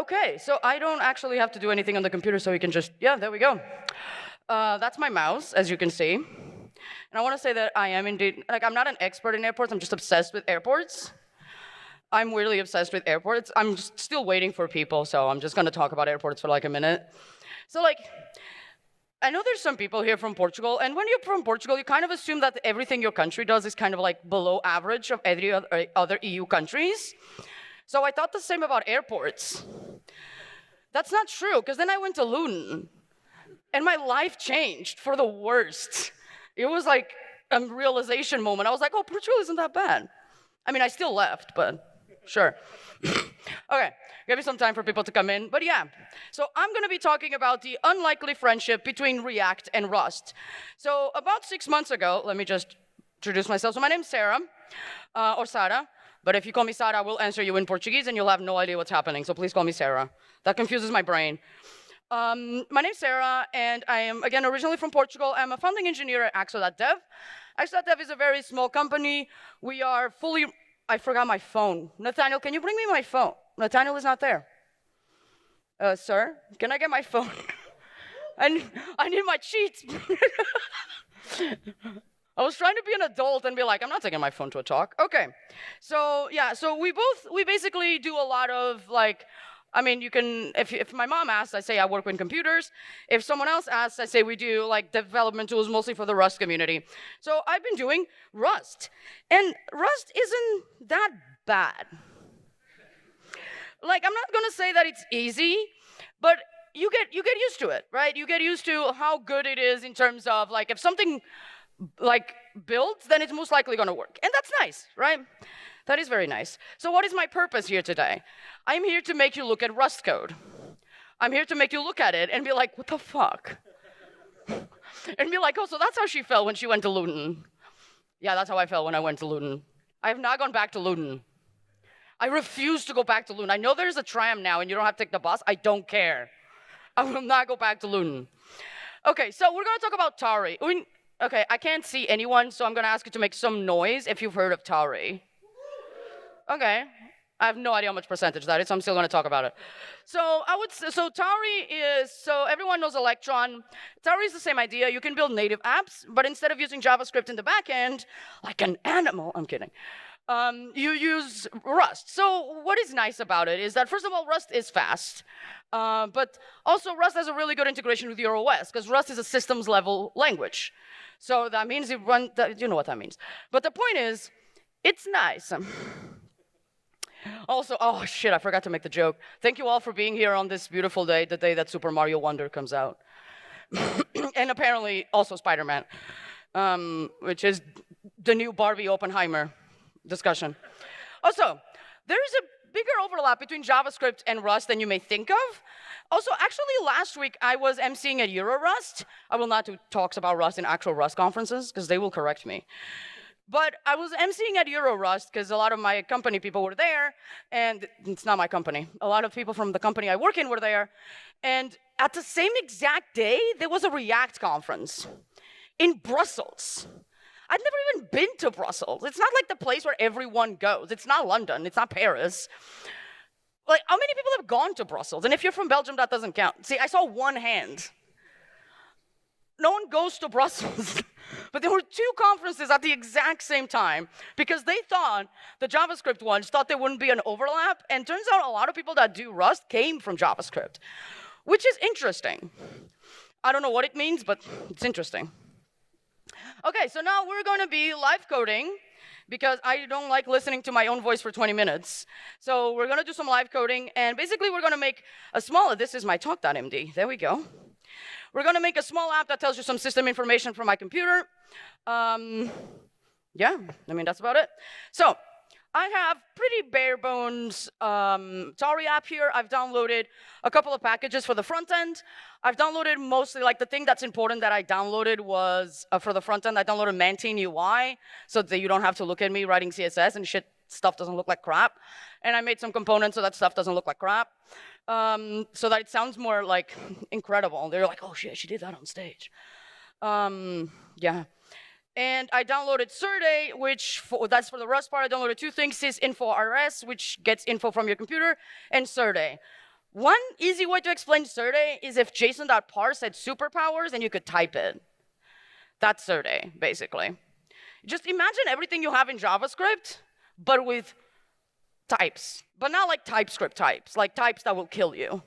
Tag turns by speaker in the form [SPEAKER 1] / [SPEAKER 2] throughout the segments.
[SPEAKER 1] Okay, so I don't actually have to do anything on the computer, so we can just, yeah, there we go. That's my mouse, as you can see. And I want to say that I am indeed, like, I'm not an expert in airports, I'm just obsessed with airports. I'm really obsessed with airports. I'm just still waiting for people, so I'm just going to talk about airports for like a minute. So, like, I know there's some people here from Portugal, and when you're from Portugal, you kind of assume that everything your country does is kind of like below average of every other EU countries. So I thought the same about airports. That's not true, because then I went to Luton, and my life changed for the worst. It was like a realization moment. I was like, oh, Portugal isn't that bad. I mean, I still left, but sure. Okay, give me some time for people to come in. But yeah, so I'm going to be talking about the unlikely friendship between React and Rust. So about 6 months ago, let me just introduce myself. So my name's Sara, or Sara. But if you call me Sara, I will answer you in Portuguese, and you'll have no idea what's happening. So please call me Sara. That confuses my brain. My name's Sara, and I am, again, originally from Portugal. I'm a founding engineer at Axo.dev. Axo.dev is a very small company. We are fully... I forgot my phone. Nathaniel, can you bring me my phone? Nathaniel is not there. Sir, can I get my phone? I need my cheats. I was trying to be an adult and be like, I'm not taking my phone to a talk. Okay, so yeah, so we basically do a lot of like, I mean, you can, if my mom asks, I say I work with computers. If someone else asks, I say we do like development tools mostly for the Rust community. So I've been doing Rust, and Rust isn't that bad. Like, I'm not gonna say that it's easy, but you get used to it, right? You get used to how good it is in terms of like, if something like builds, then it's most likely gonna work. And that's nice, right? That is very nice. So what is my purpose here today? I'm here to make you look at Rust code. I'm here to make you look at it and be like, what the fuck? And be like, oh, so that's how she felt when she went to Luton. Yeah, that's how I felt when I went to Luton. I have not gone back to Luton. I refuse to go back to Luton. I know there's a tram now and you don't have to take the bus. I don't care. I will not go back to Luton. Okay, so we're gonna talk about Tauri. Okay, I can't see anyone, so I'm gonna ask you to make some noise if you've heard of Tauri. Okay, I have no idea how much percentage that is, so I'm still going to talk about it. So Tauri is, so everyone knows Electron. Tauri is the same idea. You can build native apps, but instead of using JavaScript in the backend, like an animal, I'm kidding, you use Rust. So what is nice about it is that, first of all, Rust is fast, but also Rust has a really good integration with your OS, because Rust is a systems level language. So that means you know what that means. But the point is, it's nice. Also, oh shit, I forgot to make the joke. Thank you all for being here on this beautiful day, the day that Super Mario Wonder comes out. And apparently also Spider-Man, which is the new Barbie Oppenheimer discussion. Also, there is a bigger overlap between JavaScript and Rust than you may think of. Also, actually last week I was emceeing at Eurorust. I will not do talks about Rust in actual Rust conferences, because they will correct me. But I was emceeing at Eurorust because a lot of my company people were there, and it's not my company. A lot of people from the company I work in were there, and at the same exact day, there was a React conference in Brussels. I'd never even been to Brussels. It's not like the place where everyone goes. It's not London. It's not Paris. Like, how many people have gone to Brussels? And if you're from Belgium, that doesn't count. See, I saw one hand. No one goes to Brussels. But there were two conferences at the exact same time because they thought, the JavaScript ones thought there wouldn't be an overlap, and turns out a lot of people that do Rust came from JavaScript, which is interesting. I don't know what it means, but it's interesting. Okay, so now we're going to be live coding because I don't like listening to my own voice for 20 minutes. So we're going to do some live coding, and basically we're going to make a small, this is my talk.md, there we go. We're going to make a small app that tells you some system information from my computer. Yeah, I mean, that's about it. So I have pretty bare bones Tauri app here. I've downloaded a couple of packages for the front end. I've downloaded mostly, like the thing that's important that I downloaded was, for the front end, I downloaded Mantine UI so that you don't have to look at me writing CSS and stuff doesn't look like crap. And I made some components so that stuff doesn't look like crap. So that it sounds more like incredible. They're like, oh shit, she did that on stage. Yeah. And I downloaded Serde, that's for the Rust part. I downloaded two things, sysinfo.rs, which gets info from your computer, and Serde. One easy way to explain Serde is if JSON.parse had superpowers and you could type it. That's Serde, basically. Just imagine everything you have in JavaScript, but with types. But not like TypeScript types, like types that will kill you.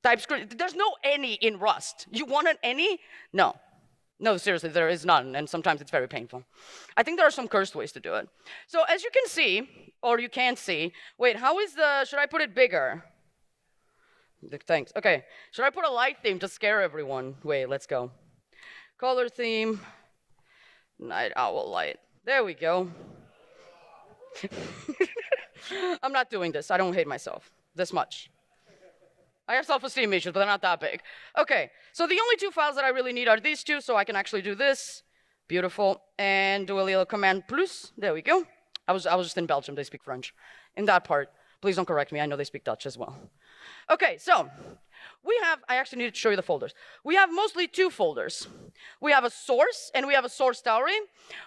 [SPEAKER 1] TypeScript, there's no any in Rust. You want an any? No. No, seriously, there is none, and sometimes it's very painful. I think there are some cursed ways to do it. So as you can see, or you can't see, wait, how is should I put it bigger? Thanks, okay. Should I put a light theme to scare everyone? Wait, let's go. Color theme, night owl light. There we go. I'm not doing this, I don't hate myself this much. I have self-esteem issues, but they're not that big. Okay, so the only two files that I really need are these two, so I can actually do this. Beautiful. And do a little command plus. There we go. I was just in Belgium, they speak French. In that part, please don't correct me, I know they speak Dutch as well. Okay, so I actually need to show you the folders. We have mostly two folders. We have a source, and we have a source Tauri,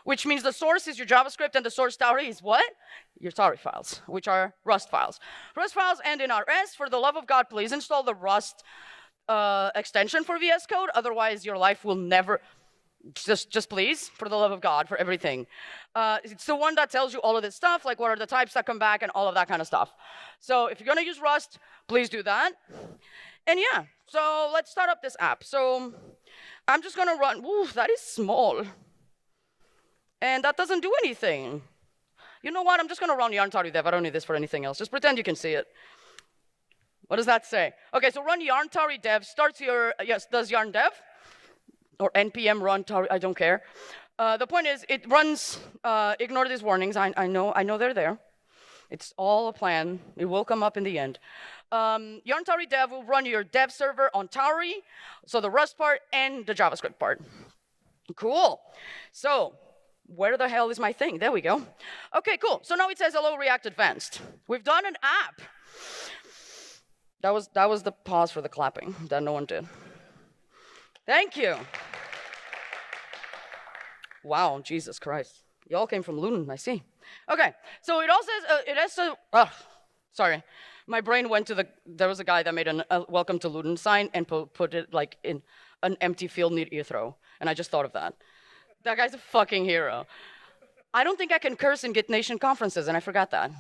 [SPEAKER 1] which means the source is your JavaScript, and the source Tauri is what? Your Tauri files, which are Rust files. Rust files end in RS. For the love of God, please install the Rust extension for VS Code. Otherwise, your life will never... Just please, for the love of God, for everything. It's the one that tells you all of this stuff, like what are the types that come back and all of that kind of stuff. So if you're going to use Rust, please do that. And yeah, so let's start up this app. So I'm just going to run. Ooh, that is small. And that doesn't do anything. You know what? I'm just going to run yarn Tauri dev. I don't need this for anything else. Just pretend you can see it. What does that say? OK, so run yarn Tauri dev. Starts your, yes, does yarn dev. Or npm run Tauri, I don't care. The point is, it runs, ignore these warnings. I know they're there. It's all a plan. It will come up in the end. Yarn Tauri dev will run your dev server on Tauri, so the Rust part and the JavaScript part. Cool. So where the hell is my thing? There we go. OK, cool. So now it says, hello, React Advanced. We've done an app. That was the pause for the clapping that no one did. Thank you. Wow, Jesus Christ. Y'all came from Luton, I see. Okay, so it all says, it has to, sorry. My brain went to there was a guy that made a welcome to Luton sign and put it like in an empty field near Heathrow. And I just thought of that. That guy's a fucking hero. I don't think I can curse in GitNation conferences, and I forgot that.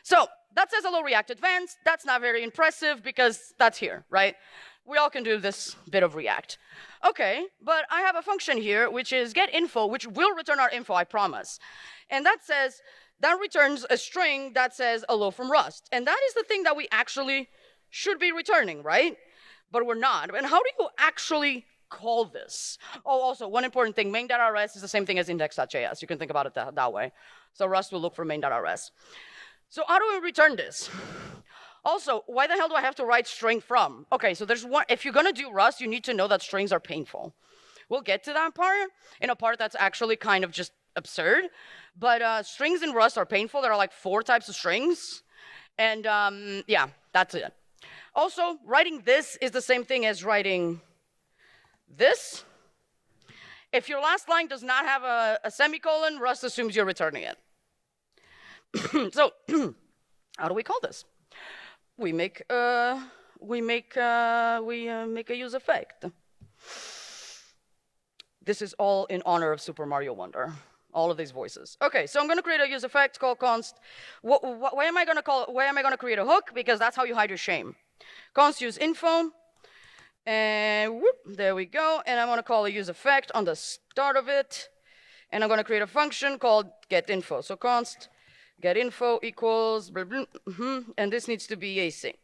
[SPEAKER 1] So that says hello React Advanced. That's not very impressive because that's here, right? We all can do this bit of React. Okay, but I have a function here, which is getInfo, which will return our info, I promise. And that returns a string that says hello from Rust. And that is the thing that we actually should be returning, right? But we're not. And how do you actually call this? Oh, also, one important thing, main.rs is the same thing as index.js. You can think about it that way. So Rust will look for main.rs. So how do we return this? Also, why the hell do I have to write string from? Okay, so there's one. If you're going to do Rust, you need to know that strings are painful. We'll get to that part in a part that's actually kind of just absurd. But strings in Rust are painful. There are like 4 types of strings. And yeah, that's it. Also, writing this is the same thing as writing this. If your last line does not have a semicolon, Rust assumes you're returning it. So how do we call this? We make a use effect. This is all in honor of Super Mario Wonder. All of these voices. Okay, so I'm going to create a use effect called const. Why am I going to create a hook? Because that's how you hide your shame. Const use info, and whoop, there we go. And I'm going to call a use effect on the start of it, and I'm going to create a function called getInfo. So const getInfo equals blah, blah, and this needs to be async.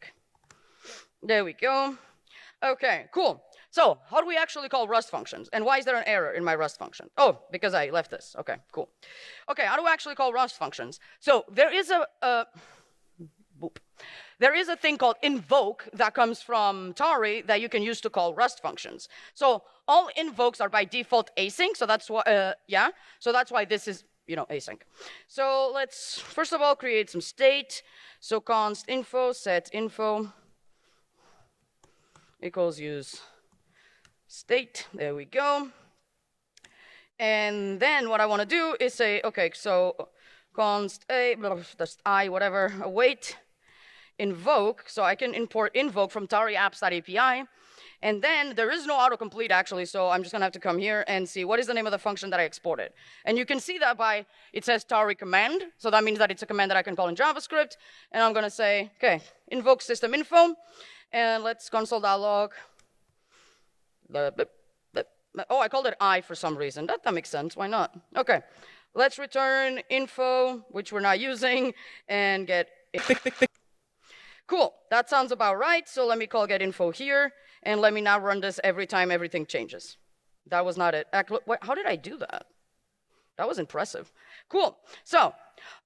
[SPEAKER 1] There we go. Okay, cool. So how do we actually call Rust functions? And why is there an error in my Rust function? Oh, because I left this. Okay, cool. Okay, how do we actually call Rust functions? So there is there is a thing called invoke that comes from Tauri that you can use to call Rust functions. So all invokes are by default async. So that's why, yeah. So that's why this is, async. So let's first of all create some state. So const info set info equals use state. There we go. And then what I want to do is say, okay, so const a, just I, whatever, await. invoke, so I can import invoke from Tauri apps.api. And then there is no autocomplete actually, so I'm just gonna have to come here and see what is the name of the function that I exported. And you can see that by, it says Tauri command, so that means that it's a command that I can call in JavaScript. And I'm gonna say, okay, invoke system info, and let's console.log. Oh, I called it I for some reason. That makes sense, why not? Okay, let's return info, which we're not using, and get Cool, that sounds about right. So let me call getInfo here, and let me now run this every time everything changes. That was not it. How did I do that? That was impressive. Cool. So,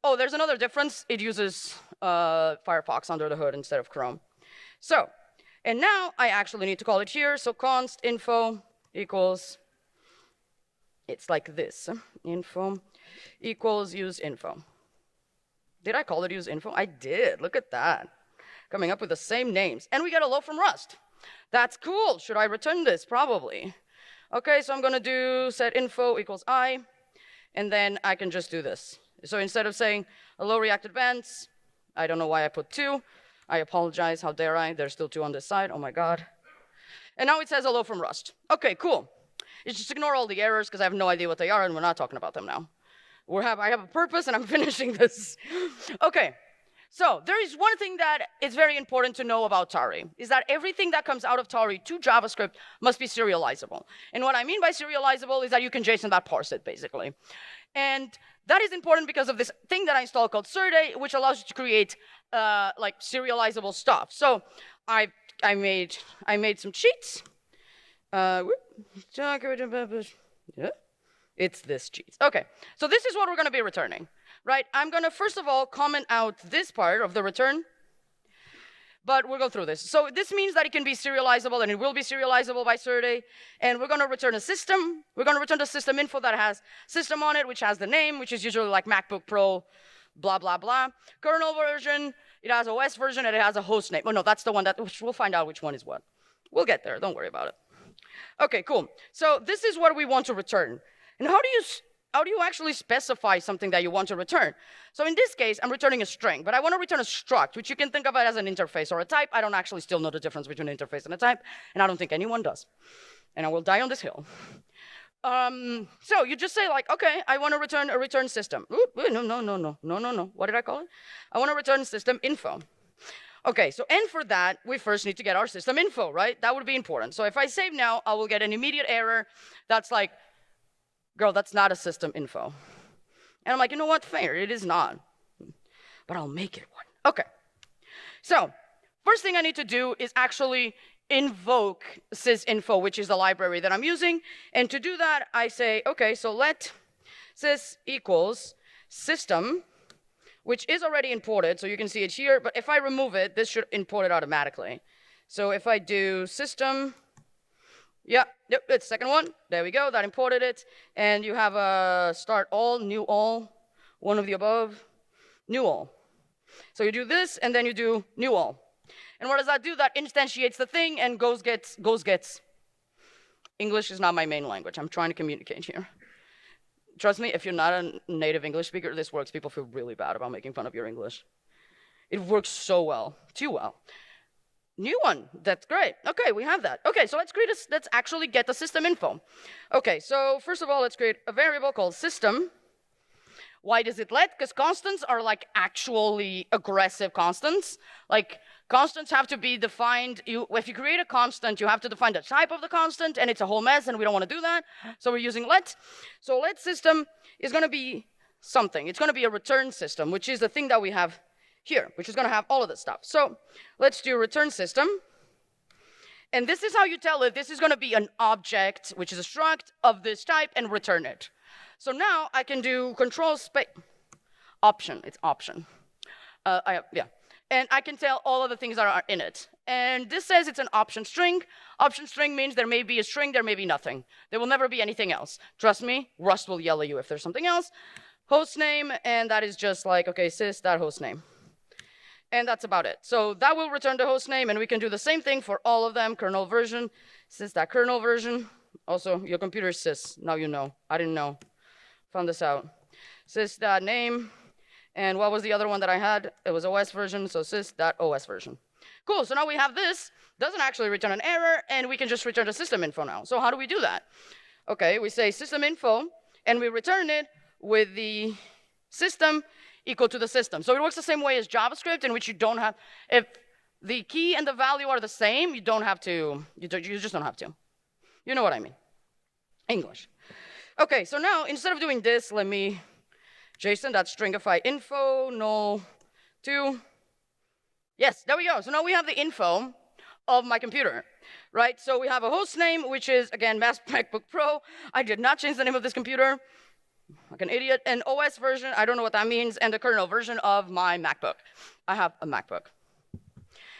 [SPEAKER 1] oh, there's another difference. It uses Firefox under the hood instead of Chrome. So, and now I actually need to call it here. So const info equals, it's like this. Info equals use info. Did I call it use info? I did. Look at that. Coming up with the same names. And we get a hello from Rust. That's cool. Should I return this? Probably. Okay, so I'm going to do set info equals I. And then I can just do this. So instead of saying hello React Advance, I don't know why I put 2. I apologize. How dare I? There's still 2 on this side. Oh my God. And now it says hello from Rust. Okay, cool. You just ignore all the errors because I have no idea what they are and we're not talking about them now. I have a purpose and I'm finishing this. Okay. So there is one thing that is very important to know about Tauri, is that everything that comes out of Tauri to JavaScript must be serializable. And what I mean by serializable is that you can JSON.parse it, basically. And that is important because of this thing that I installed called Serde, which allows you to create like serializable stuff. So I made some cheats. It's this cheats. Okay, so this is what we're going to be returning. Right, I'm going to first of all comment out this part of the return, but we'll go through this. So this means that it can be serializable, and it will be serializable by Serde, and we're going to return a system. We're going to return the system info that has system on it, which has the name, which is usually like MacBook Pro, blah, blah, blah. Kernel version, it has OS version, and it has a host name. Oh, no, that's the one that, we'll find out which one is what. We'll get there, don't worry about it. Okay, cool. So this is what we want to return. And how do you actually specify something that you want to return? So in this case, I'm returning a string, but I want to return a struct, which you can think of it as an interface or a type. I don't actually still know the difference between an interface and a type, and I don't think anyone does. And I will die on this hill. So you just say like, okay, I want to return a return system. No. What did I call it? I want to return system info. Okay, so and for that, we first need to get our system info, right? That would be important. So if I save now, I will get an immediate error that's like, girl, that's not a system info. And I'm like, you know what? Fair, it is not. But I'll make it one. Okay. So first thing I need to do is actually invoke sysinfo, which is the library that I'm using. And to do that, I say, okay, so let sys equals system, which is already imported. So you can see it here. But if I remove it, this should import it automatically. So if I do system, yep, it's the second one. There we go, that imported it. And you have a start all, new all, one of the above, new all. So you do this, and then you do new all. And what does that do? That instantiates the thing and goes gets. English is not my main language. I'm trying to communicate here. Trust me, if you're not a native English speaker, this works. People feel really bad about making fun of your English. It works so well, too well. New one, that's great. Okay, we have that. Okay, so let's actually get the system info. Okay, so first of all, let's create a variable called system. Why does it let? Because constants are like actually aggressive constants. Like constants have to be defined. If you create a constant, you have to define the type of the constant, and it's a whole mess, and we don't want to do that. So we're using let. So let system is going to be something. It's going to be a return system, which is the thing that we have here, which is going to have all of this stuff. So let's do return system. And this is how you tell it. This is going to be an object, which is a struct of this type, and return it. So now I can do control space option. It's option. And I can tell all of the things that are in it. And this says it's an option string. Option string means there may be a string, there may be nothing. There will never be anything else. Trust me, Rust will yell at you if there's something else. Host name, and that is just like, okay, sys.hostname. And that's about it. So that will return the host name, and we can do the same thing for all of them. Kernel version, sys.kernel version. Also, your computer is sys. Now you know. I didn't know. Found this out. Sys.name, And what was the other one that I had? It was OS version, so sys.os version. Cool, so now we have this. Doesn't actually return an error, and we can just return the system info now. So how do we do that? Okay, we say system info, and we return it with the system equal to the system. So it works the same way as JavaScript, in which you don't have, if the key and the value are the same, you don't have to, you just don't have to. You know what I mean. English. Okay, so now instead of doing this, let me JSON.stringify info null to. Yes, there we go. So now we have the info of my computer, right? So we have a host name, which is, again, MacBook Pro. I did not change the name of this computer, like an idiot. An OS version, I don't know what that means, and the kernel version of my MacBook. I have a MacBook.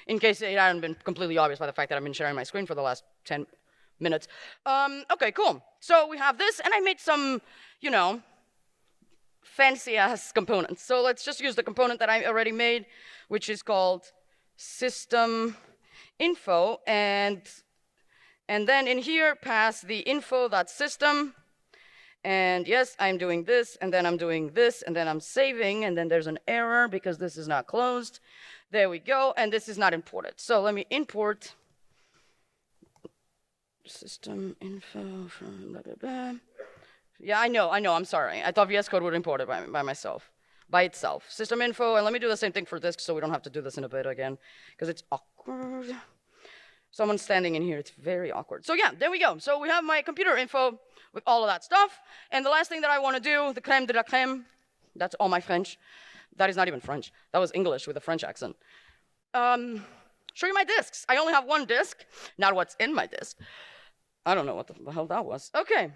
[SPEAKER 1] In case it hadn't been completely obvious by the fact that I've been sharing my screen for the last 10 minutes. Okay, cool. So we have this, and I made some, fancy-ass components. So let's just use the component that I already made, which is called system info, and then in here pass the info.system, and yes, I'm doing this, and then I'm doing this, and then I'm saving, and then there's an error because this is not closed. There we go, and this is not imported. So let me import system info from blah, blah, blah. Yeah, I know, I'm sorry. I thought VS Code would import it by itself. System info, and let me do the same thing for disk so we don't have to do this in a bit again, because it's awkward. Someone's standing in here, it's very awkward. So yeah, there we go. So we have my computer info with all of that stuff, and the last thing that I want to do, the crème de la crème, that's all my French. That is not even French. That was English with a French accent. Show you my disks. I only have one disk, not what's in my disk. I don't know what the hell that was. Okay.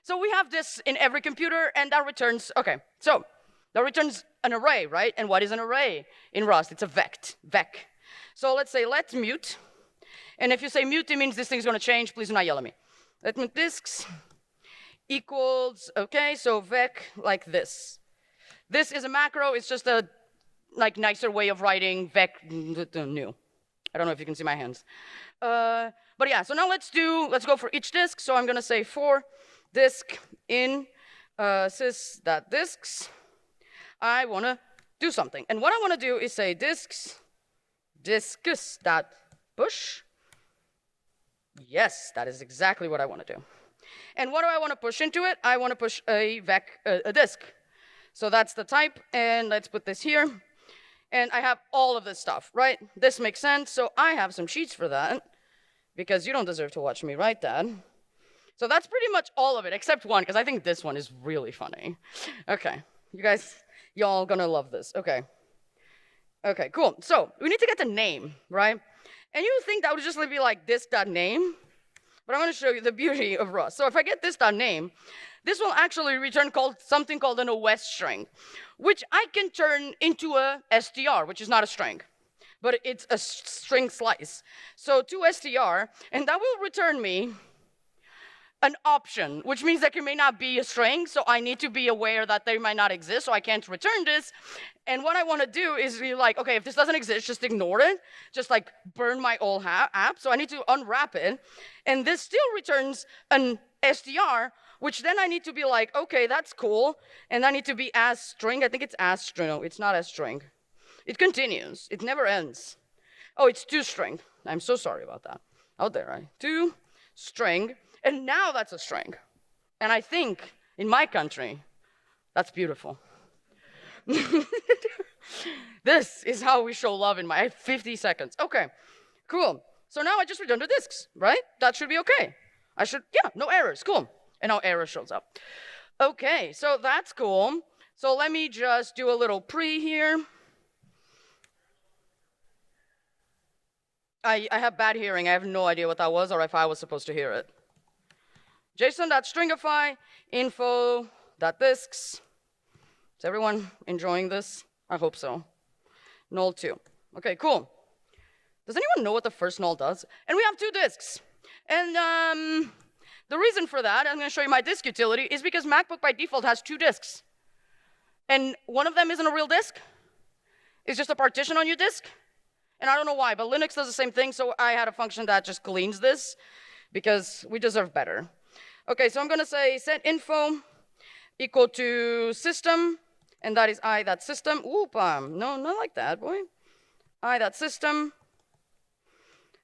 [SPEAKER 1] So we have this in every computer, and that returns, okay, so that returns an array, right? And what is an array in Rust? It's a vect. So let's say let mute, and if you say mute, it means this thing's going to change. Please do not yell at me. Let mute disks equals, okay, so vec like this. This is a macro. It's just a nicer way of writing vec new. I don't know if you can see my hands. But yeah, so now let's go for each disk. So I'm going to say for disk in sys.disks, I want to do something. And what I want to do is say disks.push. Yes, that is exactly what I want to do. And what do I want to push into it? I want to push a disk. So that's the type, and let's put this here. And I have all of this stuff, right? This makes sense. So I have some sheets for that, because you don't deserve to watch me write that. So that's pretty much all of it, except one, because I think this one is really funny. Okay, y'all gonna love this. Okay, cool. So we need to get the name, right? And you think that would just be like this.name, but I'm gonna show you the beauty of Rust. So if I get this.name, this will actually return something called an OS string, which I can turn into a str, which is not a string, but it's a string slice. So to str, and that will return me an option, which means that it may not be a string, so I need to be aware that they might not exist, so I can't return this. And what I want to do is be like, okay, if this doesn't exist, just ignore it. Just burn my old app. So I need to unwrap it. And this still returns an str, which then I need to be like, okay, that's cool. And I need to be as string. I think it's as string. No, it's not as string. It continues. It never ends. Oh, it's toString. I'm so sorry about that. Out there, right? toString. And now that's a string. And I think, in my country, that's beautiful. This is how we show love in my 50 seconds. Okay, cool. So now I just return the disks, right? That should be okay. No errors, cool. And now error shows up. Okay, so that's cool. So let me just do a little pre here. I have bad hearing. I have no idea what that was or if I was supposed to hear it. JSON.stringify info.disks. Is everyone enjoying this? I hope so. Null 2. Okay, cool. Does anyone know what the first null does? And we have 2 disks. And the reason for that, I'm going to show you my disk utility, is because MacBook by default has 2 disks. And one of them isn't a real disk. It's just a partition on your disk. And I don't know why, but Linux does the same thing, so I had a function that just cleans this, because we deserve better. Okay, so I'm going to say set info equal to system And that is I.system. Oop, no, not like that, boy. I.system.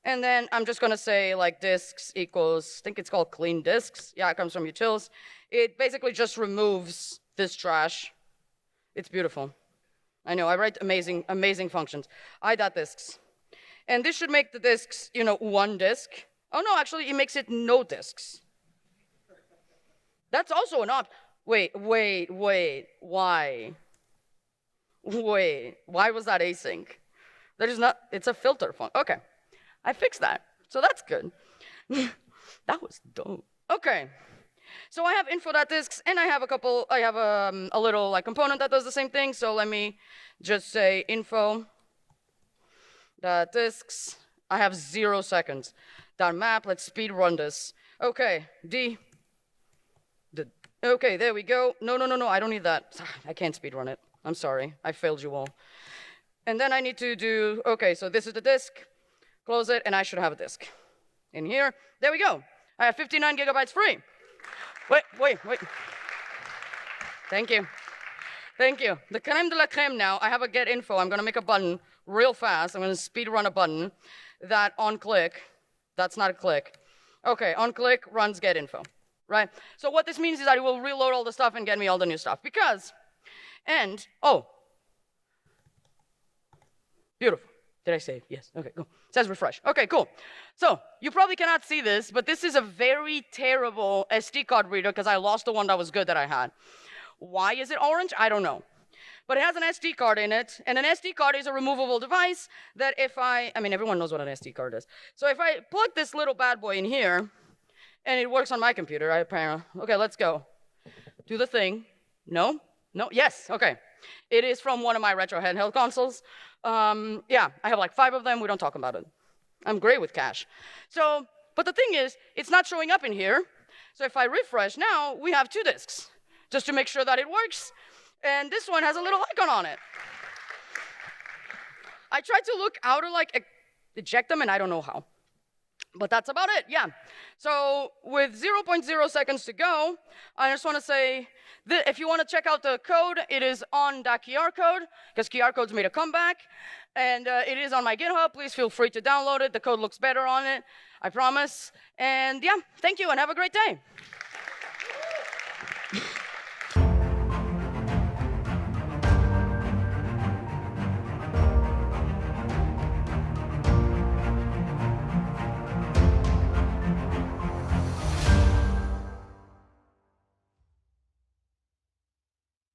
[SPEAKER 1] And then I'm just going to say like disks equals, I think it's called clean disks. Yeah, it comes from utils. It basically just removes this trash. It's beautiful. I know, I write amazing, amazing functions. I.disks. And this should make the disks, one disk. Oh no, actually, it makes it no disks. That's also an option. Wait, why? Wait, why was that async? That is not, it's a filter function. Okay, I fixed that, so that's good. That was dope. Okay, so I have info.disks, and I have a little like component that does the same thing, so let me just say info.disks. I have 0 seconds. .map, let's speed run this. Okay, okay, there we go. No, I don't need that. I can't speed run it. I'm sorry, I failed you all. And then I need to do, okay, so this is the disk. Close it, and I should have a disk. In here, there we go. I have 59 gigabytes free. Wait. Thank you. The creme de la creme now, I have a get info. I'm gonna make a button real fast. I'm gonna speed run a button that on click, that's not a click. Okay, on click runs get info, right? So what this means is that it will reload all the stuff and get me all the new stuff. Beautiful. Did I save? Yes. Okay, cool. It says refresh. Okay, cool. So you probably cannot see this, but this is a very terrible SD card reader because I lost the one that was good that I had. Why is it orange? I don't know. But it has an SD card in it, and an SD card is a removable device that if I mean, everyone knows what an SD card is. So if I plug this little bad boy in here, and it works on my computer, okay, let's go. Do the thing. No? Yes, okay. It is from one of my retro handheld consoles. Yeah, I have like 5 of them. We don't talk about it. I'm great with cache. So, but the thing is, it's not showing up in here. So if I refresh now, we have 2 disks, just to make sure that it works. And this one has a little icon on it. I tried to look how to like eject them, and I don't know how. But that's about it, yeah. So with 0.0 seconds to go, I just want to say that if you want to check out the code, it is on that QR code, because QR code's made a comeback. And it is on my GitHub. Please feel free to download it. The code looks better on it, I promise. And yeah, thank you, and have a great day.